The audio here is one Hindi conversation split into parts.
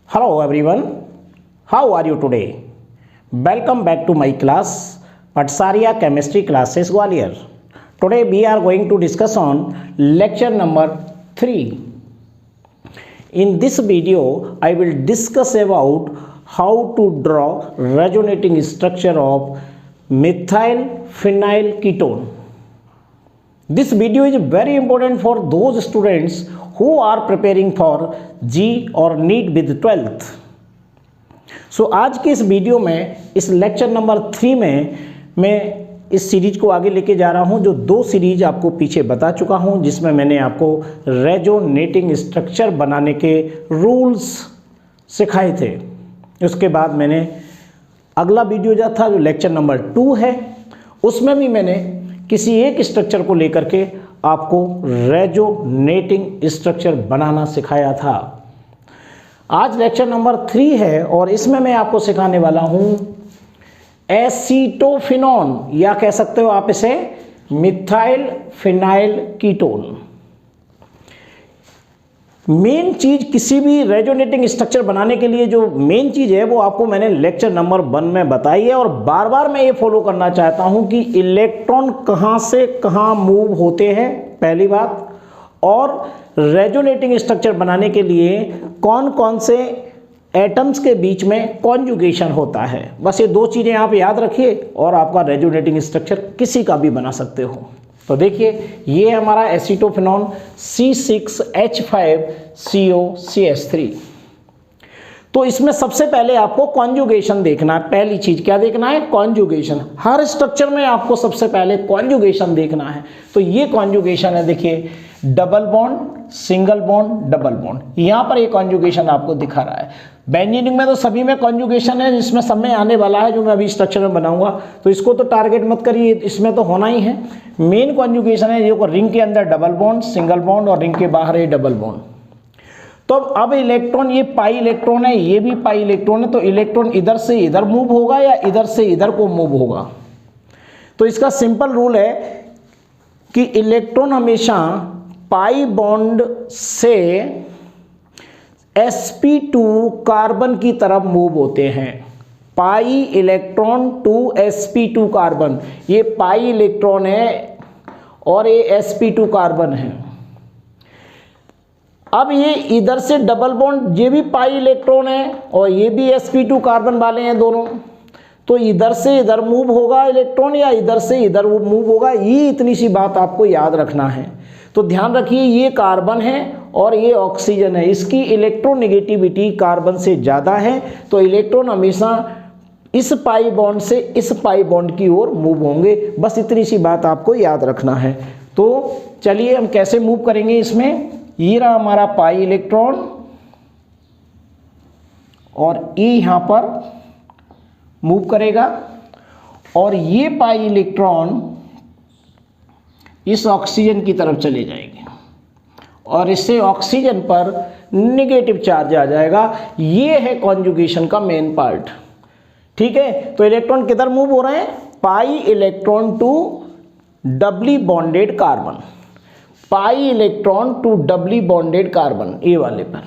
Hello everyone, how are you today? Welcome back to my class, Patsaria Chemistry Classes Gwalior. Today we are going to discuss on lecture number 3. In this video, I will discuss about how to draw resonating structure of methyl phenyl ketone. This video is very important for those students who are preparing for G or NEET with 12th. सो आज के इस वीडियो में इस लेक्चर नंबर 3 में मैं इस सीरीज को आगे लेके जा रहा हूं, जो 2 सीरीज आपको पीछे बता चुका हूं, जिसमें मैंने आपको रेजोनेटिंग स्ट्रक्चर बनाने के रूल्स सिखाए थे। उसके बाद मैंने अगला वीडियो जो था, जो लेक्चर नंबर 2 है, उसमें भी मैंने किसी एक स्ट्रक्चर को लेकर के आपको रेजोनेटिंग स्ट्रक्चर बनाना सिखाया था। आज लेक्चर नंबर 3 है और इसमें मैं आपको सिखाने वाला हूं एसीटोफिनॉन, या कह सकते हो आप इसे मिथाइल फिनाइल कीटोन। मेन चीज किसी भी रेजोनेटिंग स्ट्रक्चर बनाने के लिए जो मेन चीज है वो आपको मैंने लेक्चर नंबर 1 में बताई है, और बार बार मैं ये फॉलो करना चाहता हूं कि इलेक्ट्रॉन कहां से कहां मूव होते हैं, पहली बात, और रेजोनेटिंग स्ट्रक्चर बनाने के लिए कौन कौन से एटम्स के बीच में कॉन्जुगेशन होता है। बस ये 2 चीजें आप याद रखिए और आपका रेजोनेटिंग स्ट्रक्चर किसी का भी बना सकते हो। तो देखिए, ये हमारा एसीटोफिनॉन C6H5COCH3। तो इसमें सबसे पहले आपको कॉन्जुगेशन देखना है। पहली चीज क्या देखना है? कॉन्जुगेशन। हर स्ट्रक्चर में आपको सबसे पहले कॉन्जुगेशन देखना है। तो ये कॉन्जुगेशन है, देखिए, double bond, single bond, double bond. यहां पर ये कॉन्जुगेशन आपको दिखा रहा है। बेंजीन में तो सभी में कॉन्जुगेशन है, जिसमें सब में आने वाला है, जो मैं अभी स्ट्रक्चर में बनाऊंगा, तो इसको तो टारगेट मत करिए, इसमें तो होना ही है। मेन कॉन्जुगेशन है जो रिंग के अंदर डबल बॉन्ड, सिंगल बॉन्ड, और रिंग के बाहर ये डबल बॉन्ड। तो अब इलेक्ट्रॉन, ये पाई इलेक्ट्रॉन है, ये भी पाई इलेक्ट्रॉन है, तो इलेक्ट्रॉन इधर से इधर मूव होगा या इधर से इधर को मूव होगा। तो इसका सिंपल रूल है कि इलेक्ट्रॉन हमेशा पाई बॉन्ड से sp2 कार्बन की तरफ मूव होते हैं। Pi electron to sp2 carbon, ये पाई इलेक्ट्रॉन है और ये sp2 कार्बन है। अब ये इधर से डबल बॉन्ड, ये भी पाई इलेक्ट्रॉन है और ये भी sp2 कार्बन वाले हैं दोनों, तो इधर से इधर मूव होगा इलेक्ट्रॉन या इधर से इधर मूव होगा। ये इतनी सी बात आपको याद रखना है। तो ध्यान रखिए, ये कार्बन है और ये ऑक्सीजन है, इसकी इलेक्ट्रोनेगेटिविटी कार्बन से ज़्यादा है, तो इलेक्ट्रॉन हमेशा इस पाई बॉन्ड से इस पाई बॉन्ड की ओर मूव होंगे। बस इतनी सी बात आपको याद रखना है। तो चलिए हम कैसे मूव करेंगे इसमें। ये रहा हमारा पाई इलेक्ट्रॉन और ये यहाँ पर मूव करेगा, और ये पाई इलेक्ट्रॉन इस ऑक्सीजन की तरफ चले जाएंगे और इससे ऑक्सीजन पर नेगेटिव चार्ज आ जाएगा। ये है कॉन्जुगेशन का मेन पार्ट। ठीक है, तो इलेक्ट्रॉन किधर मूव हो रहे हैं? Pi electron to doubly bonded carbon, pi electron to doubly bonded carbon, ये वाले पर।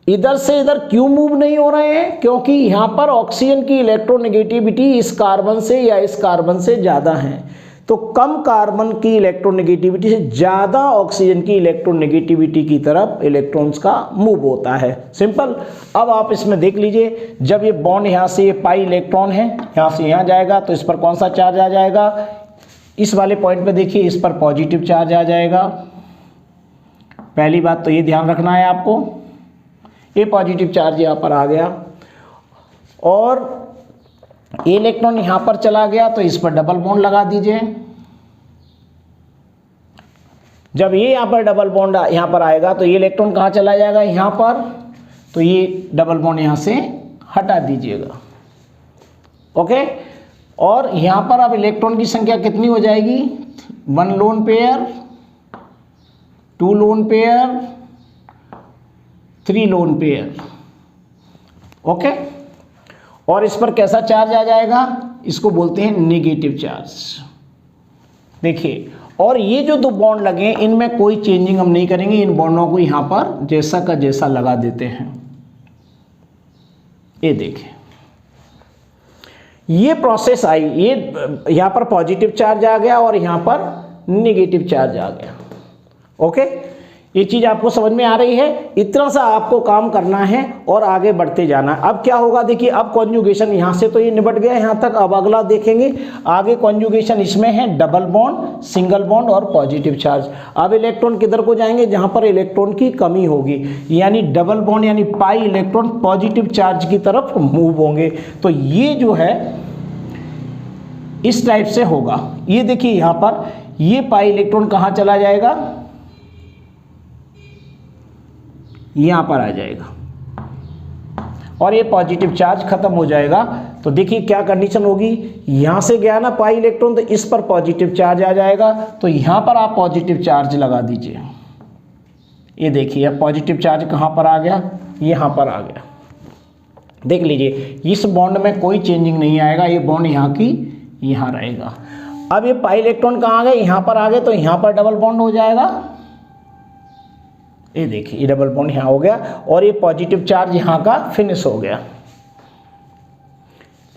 इधर से इधर क्यों मूव नहीं हो रहे हैं? क्योंकि यहां पर ऑक्सीजन की इलेक्ट्रोनेगेटिविटी इस कार्बन से या इस कार्बन से ज्यादा है। तो कम कार्बन की इलेक्ट्रोनेगेटिविटी से ज्यादा ऑक्सीजन की इलेक्ट्रोनेगेटिविटी की तरफ इलेक्ट्रॉन्स का मूव होता है। सिंपल। अब आप इसमें देख लीजिए, जब ये बॉन्ड यहाँ से, ये पाई इलेक्ट्रॉन है, यहाँ से यहाँ जाएगा, तो इस पर कौन सा चार्ज आ जाएगा? इस वाले पॉइंट पे देखिए, इस पर पॉजिटिव चार्ज आ जाएगा। पहली बात तो ये ध्यान रखना है आपको, ये पॉजिटिव चार्ज यहाँ पर आ गया, और ये इलेक्ट्रॉन यहाँ पर चला गया, तो इस पर डबल बॉन्ड लगा दीजिए। जब ये यहाँ पर डबल बॉन्ड यहाँ पर आएगा, तो ये इलेक्ट्रॉन कहाँ चला जाएगा? यहाँ पर। तो ये डबल बॉन्ड यहाँ से हटा दीजिएगा। ओके, और यहाँ पर अब इलेक्ट्रॉन की संख्या कितनी हो जाएगी? 1 lone pair, 2 lone pair, 3 lone pair. Okay, और इस पर कैसा चार्ज आ जाएगा? इसको बोलते हैं नेगेटिव चार्ज। देखिए, और ये जो दो बॉन्ड लगे हैं इनमें कोई चेंजिंग हम नहीं करेंगे, इन बॉन्डों को यहाँ पर जैसा का जैसा लगा देते हैं। ये देखिए ये प्रोसेस आई, ये यहाँ पर पॉजिटिव चार्ज आ गया और यहाँ पर नेगेटिव चार्ज आ गया। ओके, ये चीज़ आपको समझ में आ रही है। इतना सा आपको काम करना है और आगे बढ़ते जाना है। अब क्या होगा देखिए, अब कॉन्जुगेशन यहाँ से तो ये निपट गया यहाँ तक। अब अगला देखेंगे आगे कॉन्जुगेशन इसमें है डबल बॉन्ड, सिंगल बॉन्ड और पॉजिटिव चार्ज। अब इलेक्ट्रॉन किधर को जाएंगे, जहाँ पर इलेक्ट्रॉन की कमी होगी, यानी डबल बॉन्ड यानी पाई इलेक्ट्रॉन पॉजिटिव चार्ज की तरफ मूव होंगे। तो ये जो है इस टाइप से होगा। ये देखिए यहाँ पर ये पाई इलेक्ट्रॉन कहाँ चला जाएगा, यहां पर आ जाएगा और ये पॉजिटिव चार्ज खत्म हो जाएगा। तो देखिए क्या कंडीशन होगी, यहां से गया ना पाई इलेक्ट्रॉन तो इस पर पॉजिटिव चार्ज आ जाएगा, तो यहां पर आप पॉजिटिव चार्ज लगा दीजिए। ये देखिए अब पॉजिटिव चार्ज कहां पर आ गया, यहां पर आ गया। देख लीजिए इस बॉन्ड में कोई चेंजिंग नहीं आएगा, ये बॉन्ड यहाँ की यहाँ रहेगा। अब ये पाई इलेक्ट्रॉन कहाँ आ गए, यहाँ पर आ गए, तो यहाँ पर डबल बॉन्ड हो जाएगा। ये देखिए ये डबल बॉन्ड यहाँ हो गया और ये पॉजिटिव चार्ज यहाँ का फिनिश हो गया।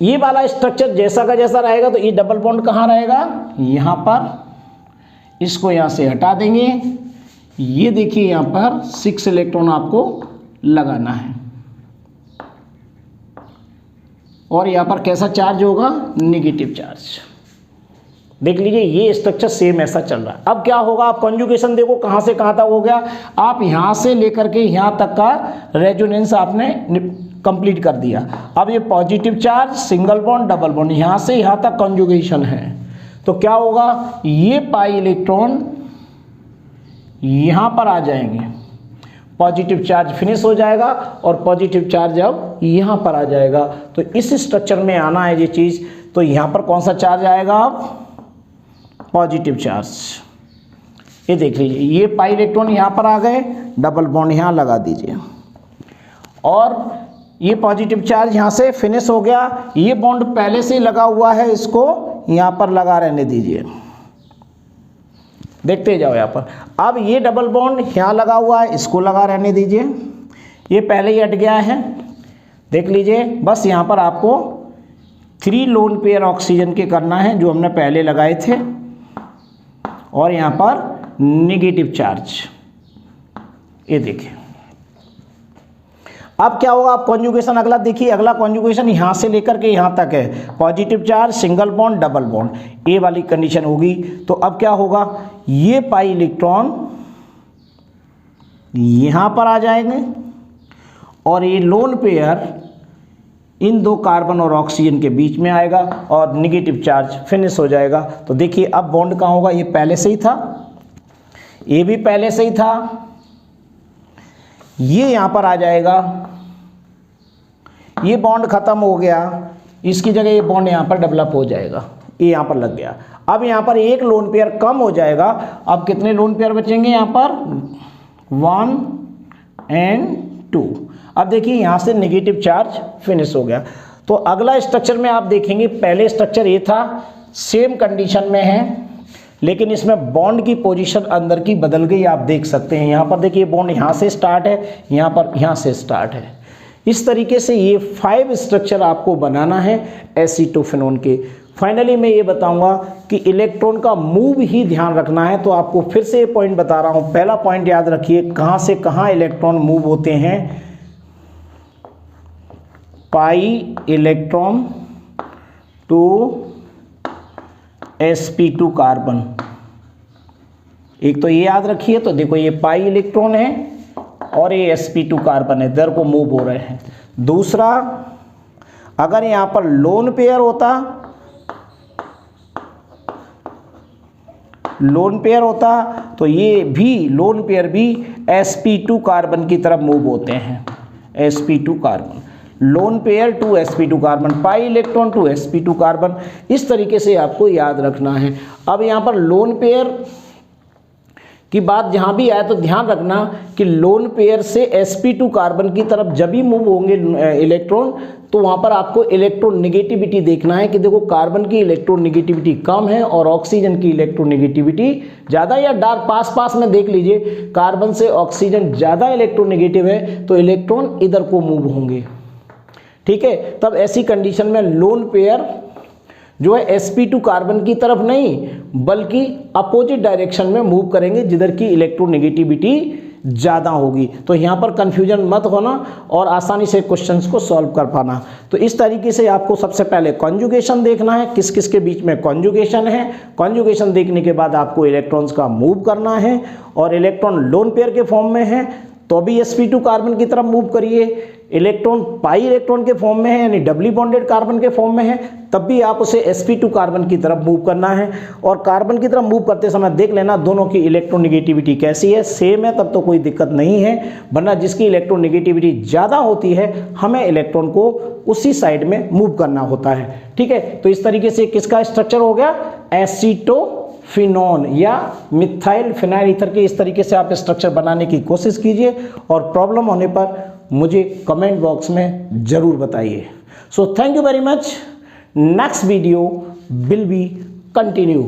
ये वाला स्ट्रक्चर जैसा का जैसा रहेगा, तो ये डबल बॉन्ड कहाँ रहेगा, यहाँ पर। इसको यहाँ से हटा देंगे। ये देखिए यहाँ पर 6 इलेक्ट्रॉन आपको लगाना है और यहाँ पर कैसा चार्ज होगा, नेगेटिव चार्ज। देख लीजिए ये स्ट्रक्चर सेम ऐसा चल रहा है। अब क्या होगा, आप कॉन्जुगेशन देखो कहाँ से कहाँ तक हो गया। आप यहाँ से लेकर के यहाँ तक का रेजोनेंस आपने कंप्लीट कर दिया। अब ये positive charge, single bond, double bond, यहाँ से यहाँ तक कॉन्जुगेशन है। तो क्या होगा, ये पाई इलेक्ट्रॉन यहाँ पर आ जाएंगे, पॉजिटिव चार्ज फिनिश हो जाएगा और पॉजिटिव चार्ज अब यहाँ पर आ जाएगा। तो इस स्ट्रक्चर में आना है ये चीज़। तो यहाँ पर कौन सा चार्ज आएगा, अब पॉजिटिव चार्ज। ये देख लीजिए ये पाई इलेक्ट्रॉन यहाँ पर आ गए, डबल बॉन्ड यहाँ लगा दीजिए और ये पॉजिटिव चार्ज यहाँ से फिनिश हो गया। ये बॉन्ड पहले से ही लगा हुआ है, इसको यहाँ पर लगा रहने दीजिए। देखते जाओ यहाँ पर। अब ये डबल बॉन्ड यहाँ लगा हुआ है, इसको लगा रहने दीजिए। ये पहले ही हट गया है, देख लीजिए। बस यहाँ पर आपको 3 लोन पेयर ऑक्सीजन के करना है जो हमने पहले लगाए थे और यहाँ पर नेगेटिव चार्ज। ये देखिए अब क्या होगा, आप कॉन्जुगेशन अगला देखिए। अगला कॉन्जुगेशन यहाँ से लेकर के यहाँ तक है, positive charge, single bond, double bond, ये वाली कंडीशन होगी। तो अब क्या होगा, ये पाई इलेक्ट्रॉन यहाँ पर आ जाएंगे और ये लोन पेयर इन 2 कार्बन और ऑक्सीजन के बीच में आएगा और नेगेटिव चार्ज फिनिश हो जाएगा। तो देखिए अब बॉन्ड कहाँ होगा, ये पहले से ही था, ये भी पहले से ही था, ये यहाँ पर आ जाएगा। ये बॉन्ड खत्म हो गया, इसकी जगह ये बॉन्ड यहाँ पर डेवलप हो जाएगा, ये यहाँ पर लग गया। अब यहाँ पर एक लोन पेयर कम हो जाएगा। अब कितने लोन पेयर बचेंगे यहाँ पर, 1 और 2। अब देखिए यहाँ से नेगेटिव चार्ज फिनिश हो गया। तो अगला स्ट्रक्चर में आप देखेंगे, पहले स्ट्रक्चर ये था, सेम कंडीशन में है, लेकिन इसमें बॉन्ड की पोजीशन अंदर की बदल गई। आप देख सकते हैं यहाँ पर देखिए बॉन्ड यहाँ से स्टार्ट है, यहाँ पर यहाँ से स्टार्ट है। इस तरीके से ये 5 स्ट्रक्चर आपको बनाना है एसीटोफेनोन के। फाइनली मैं ये बताऊंगा कि इलेक्ट्रॉन का मूव ही ध्यान रखना है। तो आपको फिर से ये पॉइंट बता रहा हूँ। पहला पॉइंट याद रखिए, कहाँ से कहाँ इलेक्ट्रॉन मूव होते हैं, pi electron to sp2 carbon. एक तो ये याद रखिए। तो देखो ये पाई इलेक्ट्रॉन है और ये sp2 कार्बन है, इधर को मूव हो रहे हैं। दूसरा, अगर यहाँ पर लोन पेयर होता तो ये भी लोन पेयर भी sp2 कार्बन की तरफ मूव होते हैं। sp2 carbon, lone pair to sp2 carbon, pi electron to sp2 carbon. इस तरीके से आपको याद रखना है। अब यहाँ पर लोन पेयर की बात जहाँ भी आए तो ध्यान रखना कि लोन पेयर से sp2 कार्बन की तरफ जब भी मूव होंगे इलेक्ट्रॉन, तो वहाँ पर आपको इलेक्ट्रोनेगेटिविटी देखना है कि देखो कार्बन की इलेक्ट्रोनेगेटिविटी कम है और ऑक्सीजन की इलेक्ट्रोनेगेटिविटी ज़्यादा, या डार्क पास पास में देख लीजिए कार्बन से ऑक्सीजन ज़्यादा इलेक्ट्रोनेगेटिव है तो इलेक्ट्रॉन इधर को मूव होंगे। ठीक है, तब ऐसी कंडीशन में लोन पेयर जो है sp2 कार्बन की तरफ नहीं बल्कि अपोजिट डायरेक्शन में मूव करेंगे जिधर की इलेक्ट्रोनेगेटिविटी ज़्यादा होगी। तो यहाँ पर कंफ्यूजन मत होना और आसानी से क्वेश्चंस को सॉल्व कर पाना। तो इस तरीके से आपको सबसे पहले कॉन्जुगेशन देखना है, किस किस के बीच में कॉन्जुगेशन है। कॉन्जुगेशन देखने के बाद आपको इलेक्ट्रॉन्स का मूव करना है, और इलेक्ट्रॉन लोन पेयर के फॉर्म में है तो भी sp2 कार्बन की तरफ मूव करिए। इलेक्ट्रॉन पाई इलेक्ट्रॉन के फॉर्म में है यानी डबली बॉन्डेड कार्बन के फॉर्म में है तब भी आप उसे sp2 कार्बन की तरफ मूव करना है। और कार्बन की तरफ मूव करते समय देख लेना दोनों की इलेक्ट्रोनेगेटिविटी कैसी है, सेम है तब तो कोई दिक्कत नहीं है, वरना जिसकी इलेक्ट्रोनेगेटिविटी ज़्यादा होती है हमें इलेक्ट्रॉन को उसी साइड में मूव करना होता है। ठीक है, तो इस तरीके से किसका स्ट्रक्चर हो गया, एसीटोफिनोन या मिथाइल फिनाइल ईथर के। इस तरीके से आप स्ट्रक्चर बनाने की कोशिश कीजिए और प्रॉब्लम होने पर मुझे कमेंट बॉक्स में ज़रूर बताइए। So thank you very much. Next video will be continue.